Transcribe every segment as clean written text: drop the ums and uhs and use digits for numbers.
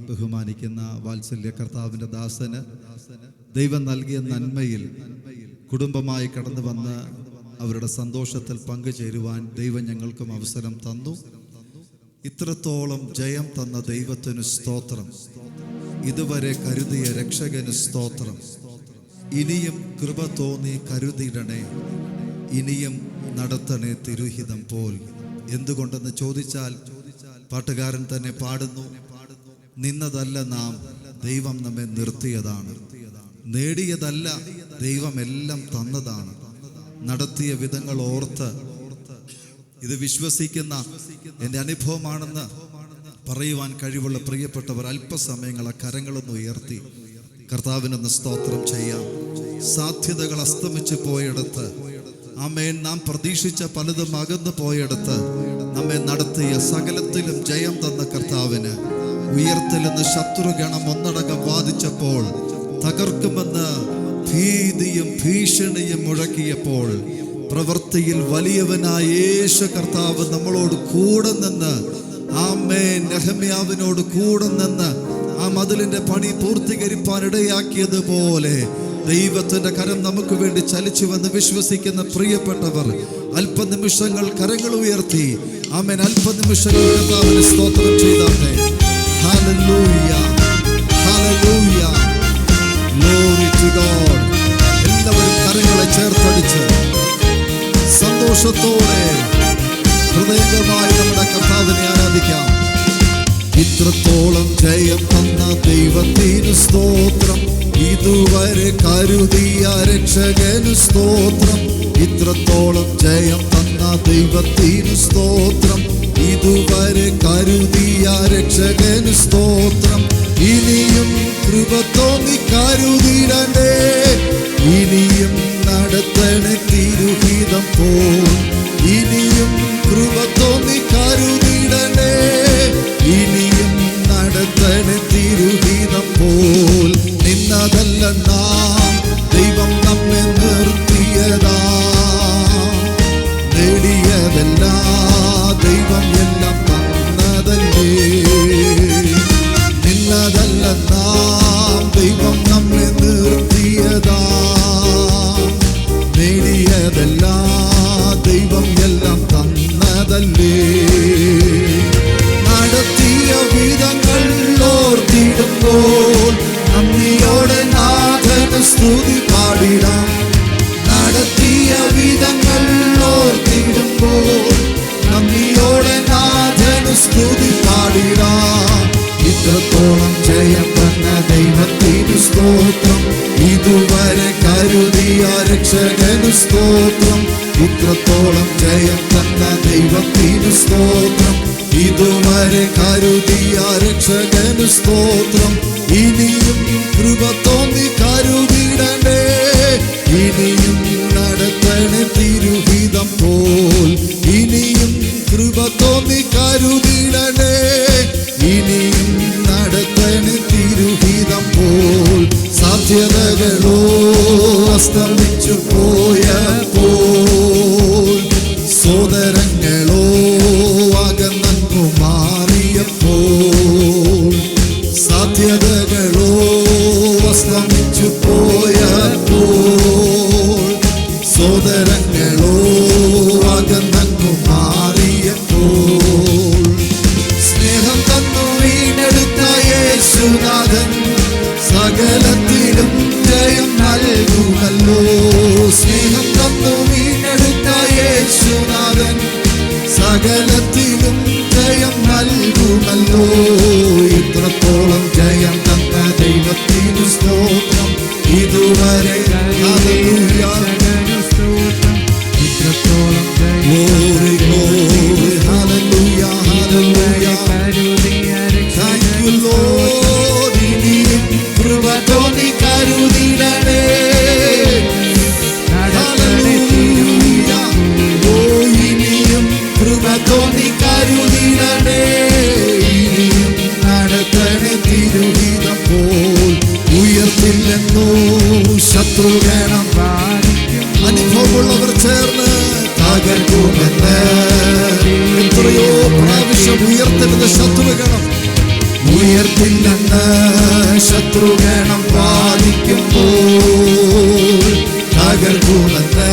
ബഹുമാനിക്കുന്ന വാത്സല്യ കർത്താവിൻ്റെ ദാസന് ദൈവം നൽകിയ നന്മയിൽ കുടുംബമായി കടന്നു വന്ന് അവരുടെ സന്തോഷത്തിൽ പങ്കുചേരുവാൻ ദൈവം ഞങ്ങൾക്കും അവസരം തന്നു. ഇത്രത്തോളം ജയം തന്ന ദൈവത്തിന് സ്തോത്രം. ഇതുവരെ കരുതിയ രക്ഷകന് സ്തോത്രം. ഇനിയും കൃപ തോന്നി കരുതിയിടണേ, ഇനിയും നടത്തണേ തിരുഹിതം പോൽ. എന്തുകൊണ്ടെന്ന് ചോദിച്ചാൽ പാട്ടുകാരൻ തന്നെ പാടുന്നു, നിന്നതല്ല നാം, ദൈവം നമ്മെ നിർത്തിയതാണ്. നേടിയതല്ല, ദൈവം എല്ലാം തന്നതാണ്. നടത്തിയ വിധങ്ങൾ ഓർത്ത് ഇത് വിശ്വസിക്കുന്ന എൻ്റെ അനുഭവമാണെന്ന് പറയുവാൻ കഴിവുള്ള പ്രിയപ്പെട്ടവർ അല്പസമയങ്ങൾ ആ കരങ്ങളൊന്ന് ഉയർത്തി കർത്താവിനൊന്ന് സ്തോത്രം ചെയ്യാം. സാധ്യതകൾ അസ്തമിച്ചു പോയിടത്ത്, ആമേൻ, നാം പ്രതീക്ഷിച്ച പലതും അകന്നു പോയിടത്ത് നമ്മെ നടത്തിയ സകലത്തിലും ജയം തന്ന കർത്താവിന് ഉയർത്തിലെന്ന് ശത്രുഗണം ഒന്നടങ്കം വാദിച്ചപ്പോൾ, തകർക്കുമെന്ന് ഭീതിയും ഭീഷണിയും മുഴക്കിയപ്പോൾ, പ്രവൃത്തിയിൽ വലിയവനായ യേശു കർത്താവ് നമ്മളോട് കൂടെ നിന്ന്, ആമേൻ, നെഹമ്യാവിനോട് കൂടെ നിന്ന് ആ മതിലിന്റെ പണി പൂർത്തീകരിപ്പാൻ ഇടയാക്കിയതുപോലെ ദൈവത്തിന്റെ കരം നമുക്ക് വേണ്ടി ചലിച്ചുവെന്ന് വിശ്വസിക്കുന്ന പ്രിയപ്പെട്ടവർ അല്പനിമിഷങ്ങൾ കരങ്ങൾ ഉയർത്തി ആമേൻ അല്പനിമിഷങ്ങൾ കർത്താവിന് സ്തോത്രം ചെയ്താട്ടെ. ഹല്ലേലൂയ, ഹല്ലേലൂയ, ഗ്ലോറി ടു ഗോഡ്. എല്ലാവരും കരങ്ങളെ ചേർത്തടിച്ച് സന്തോഷത്തോടെ ഹൃദയംഗമായി നമ്മുടെ കർത്താവിനെ ആരാധിക്കാം. ഇത്രത്തോളം ജയം തന്ന ദൈവത്തിന് സ്തോത്രം, ഇതുവരെ കരുതിയ രക്ഷകന് സ്തോത്രം. ഇത്രത്തോളം ജയം തന്ന ദൈവത്തിന് സ്തോത്രം, ഇതുവരെ കരുതിയ രക്ഷകന് സ്തോത്രം. ഇനിയും കൃപ തോന്നി കരുതിടണേ, ഇനിയും നടത്തണേ തിരുഹിതം പോൽ. ഇനിയും കൃപ തോന്നി കരുതിടണേ, ഇനിയും നടത്തണേ തിരുഹിതം പോൽ. നിന്നതല്ല നാം, ദൈവം നമ്മെ നിർത്തിയതാ. നേടിയതല്ല, ദൈവം എല്ലാം തന്നതല്ലേ. നിന്നതല്ല നാം, ദൈവം നമ്മെ നിർത്തിയതാ. നേടിയതല്ല, ദൈവം എല്ലാം തന്നതല്ലേ. നടത്തിയ വിധങ്ങൾ ഓർത്തിടുമ്പോൾ നന്ദിയോടെ നാഥന് സ്തുതി പാടിടാം. നടത്തിയ വിധങ്ങൾ ഓർത്തിടുമ്പോൾ നന്ദിയോടെ നാഥന് സ്തുതി പാടിടാം. ഇത്രത്തോളം ജയം തന്ന ദൈവത്തിന് സ്തോത്രം, ഇതുവരെ കരുതിയ രക്ഷകന് സ്തോത്രം. ഇത്രത്തോളം ജയം തന്ന ദൈവത്തിന് സ്തോത്രം, ഇതുവരെ കരുതിയ രക്ഷകന് സ്തോത്രം. ഇനിയും കൃപ തോന്നി കരുതിടണേ, ഇനിയും നടത്തണേ തിരുഹിതം പോൽ. ഇനിയും കൃപ തോന്നി കരുതിടണേ, ഇനിയും നടത്തണേ തിരുഹിതം പോൽ. സാധ്യതകളോ അസ്തമിച്ചു പോയപ്പോൾ, സോദരങ്ങളോ അകന്നു മാറിയപ്പോൾ, സാധ്യതകളോ അസ്തമിച്ചു പോയപ്പോൾ, സോദരങ്ങളോ അകന്നു മാറിയപ്പോൾ, സ്നേഹം തന്നു വീണ്ടെടുത്ത യേശുനാഥൻ സകലത്തിലും ജയം നൽകുമല്ലോ. സ്നേഹം തന്നു വീണ്ടെടുത്ത യേശുനാഥൻ സകലത്തിലും ജയം നൽകുമല്ലോ. ഇത്രത്തോളം ജയം തന്ന ദൈവത്തിന് സ്തോത്രം, ഇതുവരെ ഹല്ലേലൂയ, ഇത്രത്തോളം glory glory, hallelujah, hallelujah, thank you Lord. ഇനിയും കൃപ തോന്നി കരുതിടണേ, ഹല്ലേലൂയ, ഓ ഇനിയും കൃപ തോന്നി കരുതിടണേ, ഇനിയും നടത്തണേ തിരുഹിതം പോൽ. ഉയർത്തില്ലെന്നോ ശത്രുഗണം അനുഭവമുള്ളവർ ചേർന്ന് തകർക്കുമെന്ന് എത്രയോ പ്രാവശ്യം ഉയർത്തരുന്ന ശത്രുഗണം ഉയർത്തില്ലെന്ന് ശത്രുഗണം വാദിക്കുമ്പോൾ തകർക്കുമെന്ന്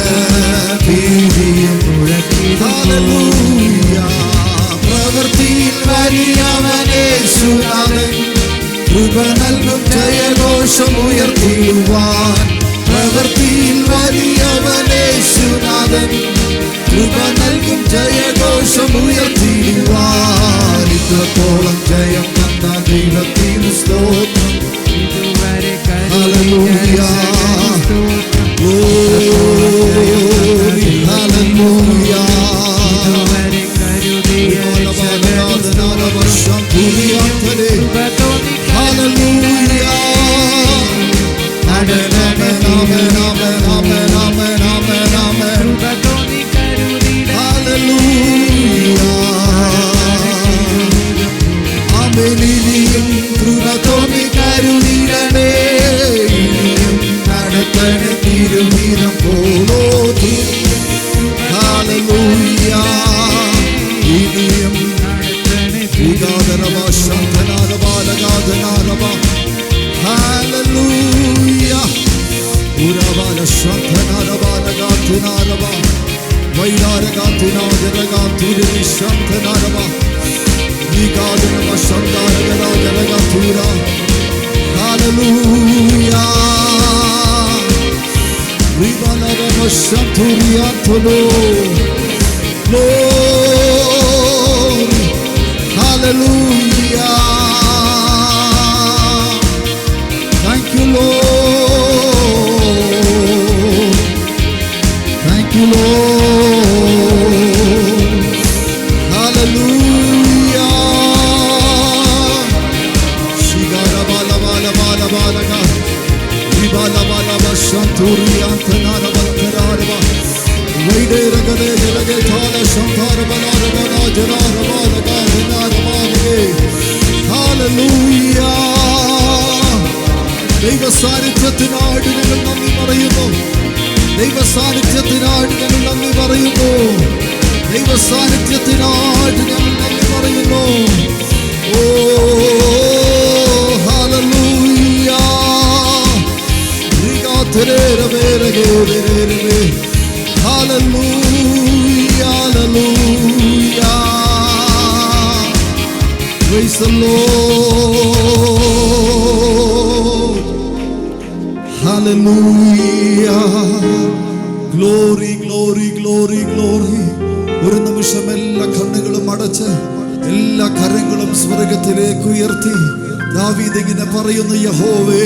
ഭീതിയും മുഴക്കി. ഹല്ലേലൂയ. പ്രവൃത്തിയിൽ വലിയവനേശുനാഥൻ കൃപ നൽകും ജയഘോഷം ഉയർത്തിടുവാൻ. പ്രവൃത്തിയിൽ വലിയവനേശുനാഥൻ കൃപ നൽകും ജയഘോഷം ഉയർത്തിടുവാൻ. ഇത്രത്തോളം ജയം തന്ന ദൈവത്തിന് സ്തോത്രം. ഹല്ലേലൂയ. ഗ്ലോറി. ഹല്ലേലൂയ. വർഷം പുതിയാത്തലേ. ഹല്ലേലൂയ. ആമേൻ ആമേൻ ആമേൻ ആമേൻ ആമേൻ ആമേൻ ആമേൻ ആമേൻ. ഹല്ലേലൂയ. ആമേൻ. ഇനിയും കൃപ തോന്നി കരുതിയിടണേ. ഇനിയും നടത്തണേ തിരുഹിതം പോലോ. ഹല്ലേലൂയ. ഇനിയും Hallelujah. Urabala Shantanaraba Vairagatina Jaragatura Shantanaraba Nigadana Shandaragara Jaragatura. Hallelujah. Ribanara Shanturiantolo. Glory. Hallelujah. Thank you, Lord. Thank you, Lord. Hallelujah. Shigara bala bala bala bala ga. Ribala bala bashanturi antana bantara. Vaidera gade jarage thala shantara bala bala jarara bala ga jarara bala. Hallelujah. ദൈവ സാന്നിധ്യത്തിനായിട്ട് ഞങ്ങൾ നന്ദി പറയുന്നു. ദൈവ സാന്നിധ്യത്തിനായിട്ട് ഞങ്ങൾ നന്ദി പറയുന്നു. ദൈവ സാന്നിധ്യത്തിനായിട്ട് ഞങ്ങൾ നന്ദി പറയുന്നു. ഓ ഹല്ലേലൂയ. ഹല്ലേലൂയ. ഹല്ലേലൂയ. Praise the Lord. Hallelujah. Glory, glory, glory, glory. ഒരു നിമിഷം എല്ലാ കണ്ണുകളും അടച്ച് എല്ലാ കരങ്ങളും സ്വർഗത്തിലേക്ക് ഉയർത്തി ദാവീദ് ഇങ്ങനെ പറയുന്നു, യഹോവേ,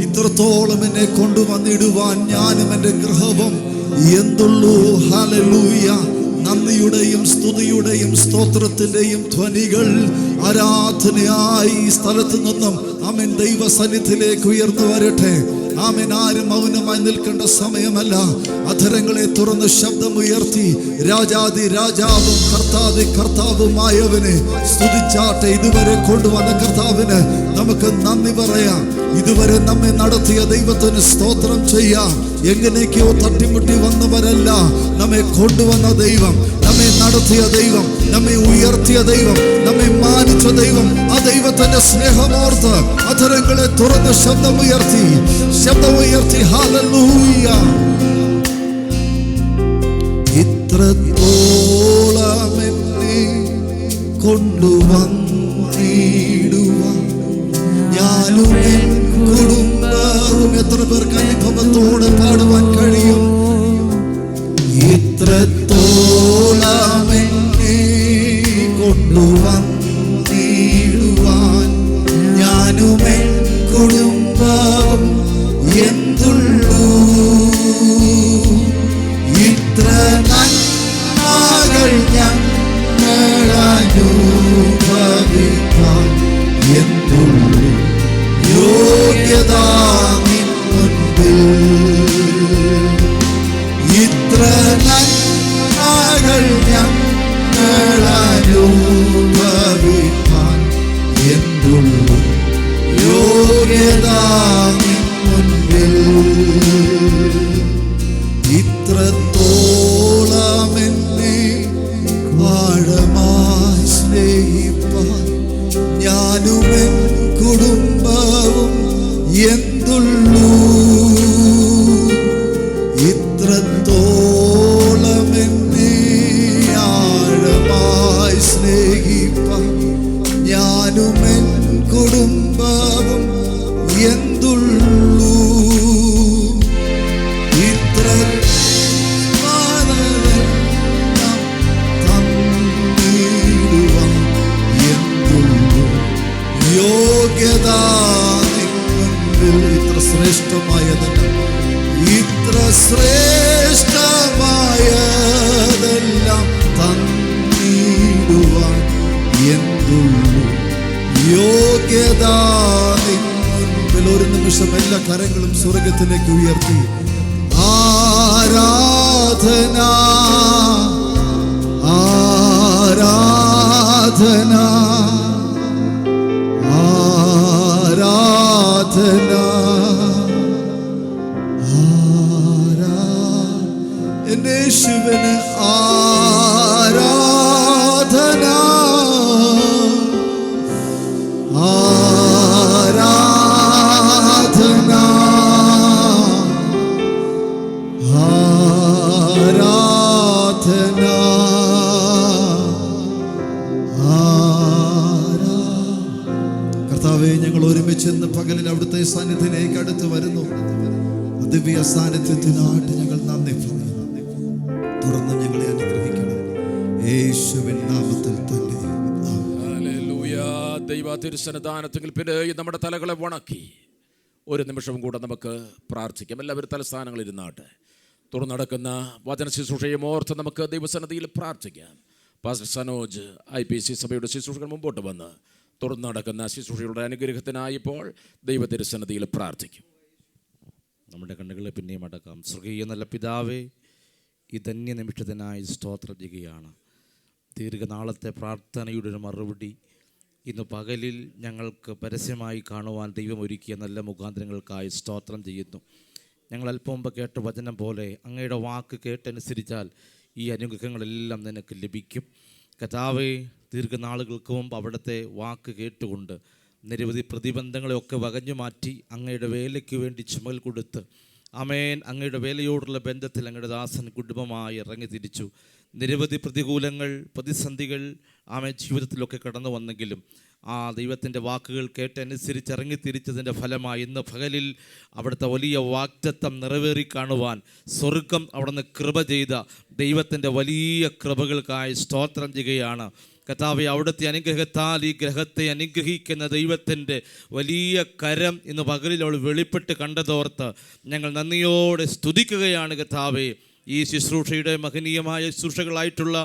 ഇത്രത്തോളം എന്നെ കൊണ്ടുവന്നിടുവാൻ ഞാനും എൻ്റെ ഗൃഹവും എന്തുള്ളൂ. ഹല്ലേലൂയ. നന്ദിയുടെയും സ്തുതിയുടെയും സ്തോത്രത്തിന്റെയും ധ്വനികൾ ആരാധനയായി ഈ സ്ഥലത്ത് നിന്നും ആമേൻ ദൈവ സന്നിധിയിലേക്ക് ഉയർന്നു വരട്ടെ. ആമേൻ. ആരും മൗനമായി നിൽക്കേണ്ട സമയമല്ല. അധരങ്ങളെ തുറന്ന് ശബ്ദമുയർത്തി രാജാതി രാജാവും കർത്താതി കർത്താവുമായവനെ സ്തുതിച്ചാട്ടെ. ഇതുവരെ കൊണ്ടുവന്ന കർത്താവിന് നമുക്ക് നന്ദി പറയാം. ഇതുവരെ നമ്മെ നടത്തിയ ദൈവത്തിന് സ്തോത്രം ചെയ്യാം. എങ്ങനെയൊക്കെയോ തട്ടിമുട്ടി വന്നവരല്ല, നമ്മെ കൊണ്ടുവന്ന ദൈവം, നമ്മെ നടത്തിയ ദൈവം, നമ്മെ ഉയർത്തിയ ദൈവം, നമ്മെ മാനിച്ച ദൈവം, ആ ദൈവത്തിന്റെ സ്നേഹമോർത്ത് അധരങ്ങളെ തുറന്ന് ശബ്ദമുയർത്തി ഹല്ലേലൂയ. ഇത്രത്തോളം എന്നെ കൊണ്ടുവന്നിടുവാൻ ഞാനും എൻ കുടുംബവും. എത്ര പേർക്ക് അനുഭവത്തോടെ പാടുവാൻ കഴിയും? ഇത്രത്തോളം എന്നെ കൊണ്ടുവന്നിടുവാൻ ഞാനും എൻ കുടുംബവും എന്തുള്ളൂ. ഇത്ര നന്മകൾ ഞങ്ങൾ അനുഭവിക്കാൻ എന്തുള്ളൂ. യോഗ്യത നിൻ മുൻപിൽ. ഇത്ര നന്മകൾ ഞങ്ങൾ അനുഭവിക്കാൻ എന്തുള്ളൂ. യോഗ്യത നിൻ മുൻപിൽ. ഇത്രത്തോളം എന്നെ ആഴമായി സ്നേഹിപ്പാൻ ഞാൻ ഞാനുമെൻ കുടുംബവും എന്തുള്ളൂ, ഇത്രത്തോളം എന്നെ ആഴമായി സ്നേഹിപ്പാൻ ഞാനുമെൻ കുടുംബവും എന്തുള്ളൂ, ഇത്ര തന്നിടുവാൻ എന്തുള്ളൂ യോഗ്യത നിന്നിൽ. ഇത്ര ശ്രേഷ്ഠമായതെല്ലാം, ഇത്ര ശ്രേഷ്ഠമായതെല്ലാം തന്നിടുവാൻ എന്തുള്ളൂ യോഗ്യത നിന്നിൽ. ഒരു നിമിഷം എല്ലാ കരങ്ങളും സ്വർഗത്തിലേക്ക് ഉയർത്തി ആരാധന ആരാധന ആരാധന എൻ്റെ യേശുവിന് ആരാധന ആരാധന ആരാധന കർത്താവേ, ഞങ്ങൾ ഒരുമിച്ച് ഇന്ന് പകലിൽ അവിടുത്തെ സാന്നിധ്യത്തിലേക്ക് അടുത്ത് വരുന്നു. ദിവ്യ സാന്നിധ്യത്തിനായിട്ട് ഞങ്ങൾ നന്ദി പറയുന്നു. തുടർന്ന് ഞങ്ങളെ അനുഗ്രഹിക്കണം യേശുവിൻ നാമത്തിൽ തന്നെ. ഹല്ലേലൂയ. ദൈവ തിരുസന്നിധാനത്തിൽ പിന്നെ നമ്മുടെ തലകളെ വണക്കി ഒരു നിമിഷം കൂടെ നമുക്ക് പ്രാർത്ഥിക്കാം. എല്ലാവരും തലസ്ഥാനങ്ങളിൽ ഇരുന്നാട്ടെ. തുറന്നടക്കുന്ന വചന ശുശ്രൂഷയും ഓർത്ത് നമുക്ക് ദൈവസന്നിധിയിൽ പ്രാർത്ഥിക്കാം. പാസ്റ്റർ സനോജ് IPC സഭയുടെ ശുശ്രൂഷകൾ മുമ്പോട്ട് വന്ന് തുറന്നു നടക്കുന്ന ശുശ്രൂഷയുടെ അനുഗ്രഹത്തിനായി ഇപ്പോൾ ദൈവ തിരുസന്നിധിയിൽ പ്രാർത്ഥിക്കും. നമ്മുടെ കണ്ണുകളെ പിന്നെയും അടക്കാം. സ്വർഗീയ നല്ല പിതാവേ, ഈ ധന്യ നിമിഷത്തിനായി സ്തോത്രം ചെയ്യുകയാണ്. ദീർഘനാളത്തെ പ്രാർത്ഥനയുടെ ഒരു മറുപടി ഇന്ന് പകലിൽ ഞങ്ങൾക്ക് പരസ്യമായി കാണുവാൻ ദൈവം ഒരുക്കിയ നല്ല മുഖാന്തരങ്ങൾക്കായി സ്തോത്രം ചെയ്യുന്നു. ഞങ്ങൾ അല്പം മുമ്പ് കേട്ട വചനം പോലെ അങ്ങയുടെ വാക്ക് കേട്ടനുസരിച്ചാൽ ഈ അനുഗ്രഹങ്ങളെല്ലാം നിനക്ക് ലഭിക്കും. കർത്താവേ, ദീർഘനാളുകൾക്ക് മുമ്പ് അവിടുത്തെ വാക്ക് കേട്ടുകൊണ്ട് നിരവധി പ്രതിബന്ധങ്ങളെയൊക്കെ വകഞ്ഞു മാറ്റി അങ്ങയുടെ വേലയ്ക്ക് വേണ്ടി ചുമൽ കൊടുത്ത് ആമേൻ അങ്ങയുടെ വേലയോടുള്ള ബന്ധത്തിൽ അങ്ങയുടെ ദാസൻ കുടുംബമായി ഇറങ്ങി തിരിച്ചു. നിരവധി പ്രതികൂലങ്ങൾ, പ്രതിസന്ധികൾ ആമേൻ ജീവിതത്തിലൊക്കെ കടന്നു വന്നെങ്കിലും ആ ദൈവത്തിൻ്റെ വാക്കുകൾ കേട്ടനുസരിച്ച് ഇറങ്ങി തിരിച്ചതിൻ്റെ ഫലമായി ഇന്ന് പകലിൽ അവിടുത്തെ വലിയ വാഗ്ദത്തം നിറവേറി കാണുവാൻ സ്വർഗം അവിടുന്ന് കൃപ ചെയ്ത ദൈവത്തിൻ്റെ വലിയ കൃപകൾക്കായി സ്തോത്രം ചെയ്യുകയാണ്. കർത്താവേ, അവിടുത്തെ അനുഗ്രഹത്താൽ ഈ ഗ്രഹത്തെ അനുഗ്രഹിക്കുന്ന ദൈവത്തിൻ്റെ വലിയ കരം ഇന്ന് പകലിൽ അവൾ വെളിപ്പെട്ട് കണ്ടതോർത്ത് ഞങ്ങൾ നന്ദിയോടെ സ്തുതിക്കുകയാണ്. കർത്താവേ, ഈ ശുശ്രൂഷയുടെ മഹനീയമായ ശുശ്രൂഷകളായിട്ടുള്ള